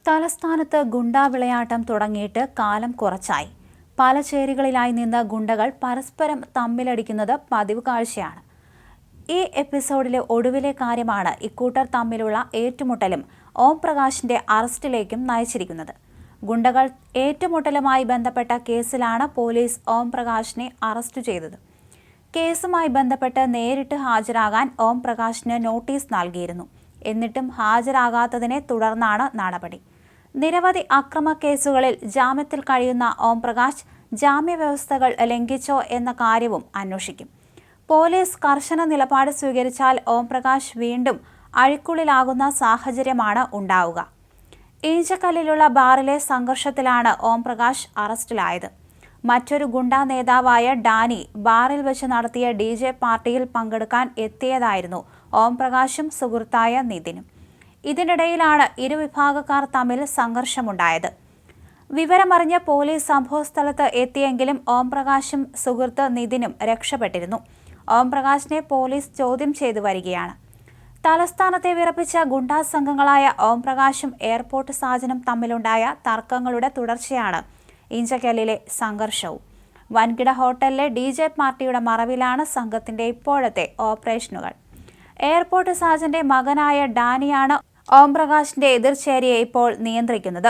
തലസ്ഥാനത്ത് ഗുണ്ടാവിളയാട്ടം തുടങ്ങിയിട്ട് കാലം കുറച്ചായി. പല ചേരികളിലായി നിന്ന ഗുണ്ടകൾ പരസ്പരം തമ്മിലടിക്കുന്നത് പതിവ് കാഴ്ചയാണ്. ഈ എപ്പിസോഡിലെ ഒടുവിലെ കാര്യമാണ് ഇക്കൂട്ടർ തമ്മിലുള്ള ഏറ്റുമുട്ടലും ഓം പ്രകാശിന്റെ അറസ്റ്റിലേക്കും നയിച്ചിരിക്കുന്നത്. ഗുണ്ടകൾ ഏറ്റുമുട്ടലുമായി ബന്ധപ്പെട്ട കേസിലാണ് പോലീസ് ഓം പ്രകാശിനെ അറസ്റ്റ് ചെയ്തത്. കേസുമായി ബന്ധപ്പെട്ട് നേരിട്ട് ഹാജരാകാൻ ഓം പ്രകാശിന് നോട്ടീസ് നൽകിയിരുന്നു. എന്നിട്ടും ഹാജരാകാത്തതിനെ തുടർന്നാണ് നടപടി. നിരവധി അക്രമ കേസുകളിൽ ജാമ്യത്തിൽ കഴിയുന്ന ഓം പ്രകാശ് ജാമ്യവ്യവസ്ഥകൾ ലംഘിച്ചോ എന്ന കാര്യവും അന്വേഷിക്കും. പോലീസ് കർശന നിലപാട് സ്വീകരിച്ചാൽ ഓം പ്രകാശ് വീണ്ടും അഴിക്കുള്ളിലാകുന്ന സാഹചര്യമാണ് ഉണ്ടാവുക. ഈഞ്ചക്കല്ലിലുള്ള ബാറിലെ സംഘർഷത്തിലാണ് ഓം പ്രകാശ് അറസ്റ്റിലായത്. മറ്റൊരു ഗുണ്ടാ നേതാവായ ഡാനി ബാറിൽ വെച്ച് നടത്തിയ DJ പാർട്ടിയിൽ പങ്കെടുക്കാൻ എത്തിയതായിരുന്നു ഓം പ്രകാശും സുഹൃത്തായ നിതിനും. ഇതിനിടയിലാണ് ഇരുവിഭാഗക്കാർ തമ്മിൽ സംഘർഷമുണ്ടായത്. വിവരമറിഞ്ഞ പോലീസ് സംഭവസ്ഥലത്ത് എത്തിയെങ്കിലും ഓം പ്രകാശും സുഹൃത്ത് നിതിനും രക്ഷപ്പെട്ടിരുന്നു. ഓം പ്രകാശിനെ പോലീസ് ചോദ്യം ചെയ്തു വരികയാണ്. തലസ്ഥാനത്തെ വിറപ്പിച്ച ഗുണ്ടാ സംഘങ്ങളായ ഓം പ്രകാശും എയർപോർട്ട് സാജനും തമ്മിലുണ്ടായ തർക്കങ്ങളുടെ തുടർച്ചയാണ് ഈഞ്ചക്കല്ലിലെ സംഘർഷവും. വൻകിട ഹോട്ടലിലെ DJ പാർട്ടിയുടെ മറവിലാണ് സംഘത്തിന്റെ ഇപ്പോഴത്തെ ഓപ്പറേഷനുകൾ. എയർപോർട്ട് സാജന്റെ മകനായ ഡാനിയാണ് ഓം പ്രകാശിന്റെ എതിർചേരിയെ ഇപ്പോൾ നിയന്ത്രിക്കുന്നത്.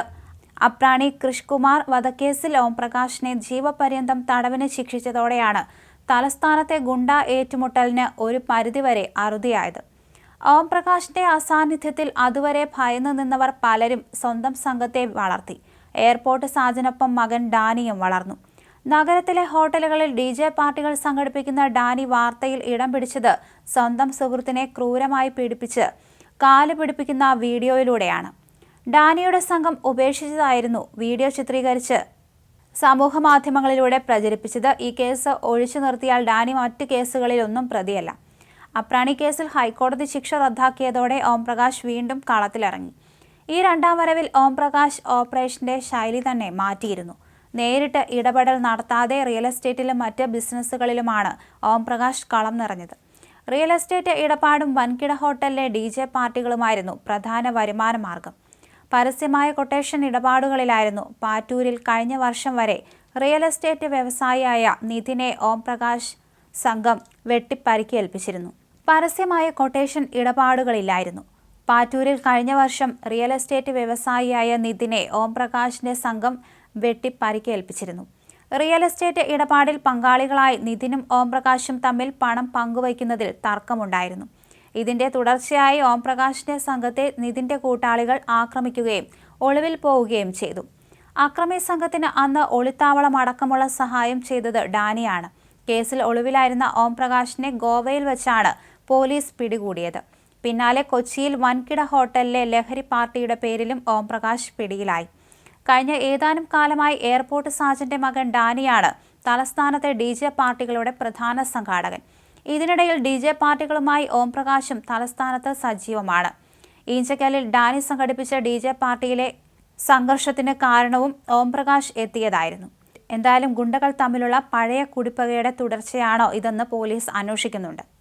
അപ്രാണി കൃഷ് കുമാർ വധക്കേസിൽ ഓം പ്രകാശിനെ ജീവപര്യന്തം തടവിന് ശിക്ഷിച്ചതോടെയാണ് തലസ്ഥാനത്തെ ഗുണ്ടാ ഏറ്റുമുട്ടലിന് ഒരു പരിധിവരെ അറുതിയായത്. ഓം പ്രകാശിന്റെ അസാന്നിധ്യത്തിൽ അതുവരെ ഭയന്നു നിന്നവർ പലരും സ്വന്തം സംഘത്തെ വളർത്തി. എയർപോർട്ട് സാജനൊപ്പം മകൻ ഡാനിയും വളർന്നു. നഗരത്തിലെ ഹോട്ടലുകളിൽ DJ പാർട്ടികൾ സംഘടിപ്പിക്കുന്ന ഡാനി വാർത്തയിൽ ഇടം പിടിച്ചത് സ്വന്തം സുഹൃത്തിനെ ക്രൂരമായി പീഡിപ്പിച്ച് കാല് പിടിപ്പിക്കുന്ന വീഡിയോയിലൂടെയാണ്. ഡാനിയുടെ സംഘം ഉപേക്ഷിച്ചതായിരുന്നു വീഡിയോ ചിത്രീകരിച്ച് സമൂഹമാധ്യമങ്ങളിലൂടെ പ്രചരിപ്പിച്ചത്. ഈ കേസ് ഒഴിച്ചു നിർത്തിയാൽ ഡാനി മറ്റു കേസുകളിലൊന്നും പ്രതിയല്ല. അപ്രാണി കേസിൽ ഹൈക്കോടതി ശിക്ഷ റദ്ദാക്കിയതോടെ ഓം പ്രകാശ് വീണ്ടും കളത്തിലിറങ്ങി. ഈ രണ്ടാം വരവിൽ ഓം പ്രകാശ് ഓപ്പറേഷന്റെ ശൈലി തന്നെ മാറ്റിയിരുന്നു. നേരിട്ട് ഇടപെടൽ നടത്താതെ റിയൽ എസ്റ്റേറ്റിലും മറ്റ് ബിസിനസ്സുകളിലുമാണ് ഓം പ്രകാശ് കളം നിറഞ്ഞത്. റിയൽ എസ്റ്റേറ്റ് ഇടപാടും വൻകിട ഹോട്ടലിലെ DJ പാർട്ടികളുമായിരുന്നു പ്രധാന വരുമാന മാർഗം. പരസ്യമായ കൊട്ടേഷൻ ഇടപാടുകളിലായിരുന്നു. പാറ്റൂരിൽ കഴിഞ്ഞ വർഷം വരെ റിയൽ എസ്റ്റേറ്റ് വ്യവസായിയായ നിതിനെ ഓം പ്രകാശ് സംഘം വെട്ടിപ്പരിക്കേൽപ്പിച്ചിരുന്നു. പരസ്യമായ കൊട്ടേഷൻ ഇടപാടുകളിലായിരുന്നു. പാറ്റൂരിൽ കഴിഞ്ഞ വർഷം റിയൽ എസ്റ്റേറ്റ് വ്യവസായിയായ നിതിനെ ഓം പ്രകാശിന്റെ സംഘം വെട്ടിപ്പരിക്കേൽപ്പിച്ചിരുന്നു. റിയൽ എസ്റ്റേറ്റ് ഇടപാടിൽ പങ്കാളികളായി നിതിനും ഓം പ്രകാശും തമ്മിൽ പണം പങ്കുവയ്ക്കുന്നതിൽ തർക്കമുണ്ടായിരുന്നു. ഇതിന്റെ തുടർച്ചയായി ഓം പ്രകാശിന്റെ സംഘത്തെ നിതിന്റെ കൂട്ടാളികൾ ആക്രമിക്കുകയും ഒളിവിൽ പോവുകയും ചെയ്തു. അക്രമി സംഘത്തിന് അന്ന് ഒളിത്താവളം അടക്കമുള്ള സഹായം ചെയ്തത് ഡാനിയാണ്. കേസിൽ ഒളിവിലായിരുന്ന ഓം പ്രകാശിനെ ഗോവയിൽ വെച്ചാണ് പോലീസ് പിടികൂടിയത്. പിന്നാലെ കൊച്ചിയിൽ വൻകിട ഹോട്ടലിലെ ലഹരി പാർട്ടിയുടെ പേരിലും ഓം പ്രകാശ് പിടിയിലായി. കഴിഞ്ഞ ഏതാനും കാലമായി എയർപോർട്ട് സാജന്റെ മകൻ ഡാനിയാണ് തലസ്ഥാനത്തെ DJ പാർട്ടികളുടെ പ്രധാന സംഘാടകൻ. ഇതിനിടയിൽ DJ പാർട്ടികളുമായി ഓം പ്രകാശും തലസ്ഥാനത്ത് സജീവമാണ്. ഈഞ്ചക്കല്ലിൽ ഡാനി സംഘടിപ്പിച്ച DJ പാർട്ടിയിലെ സംഘർഷത്തിന് കാരണവും ഓം പ്രകാശ് എത്തിയതായിരുന്നു. എന്തായാലും ഗുണ്ടകൾ തമ്മിലുള്ള പഴയ കുടിപ്പകയുടെ തുടർച്ചയാണോ ഇതെന്ന് പോലീസ് അന്വേഷിക്കുന്നുണ്ട്.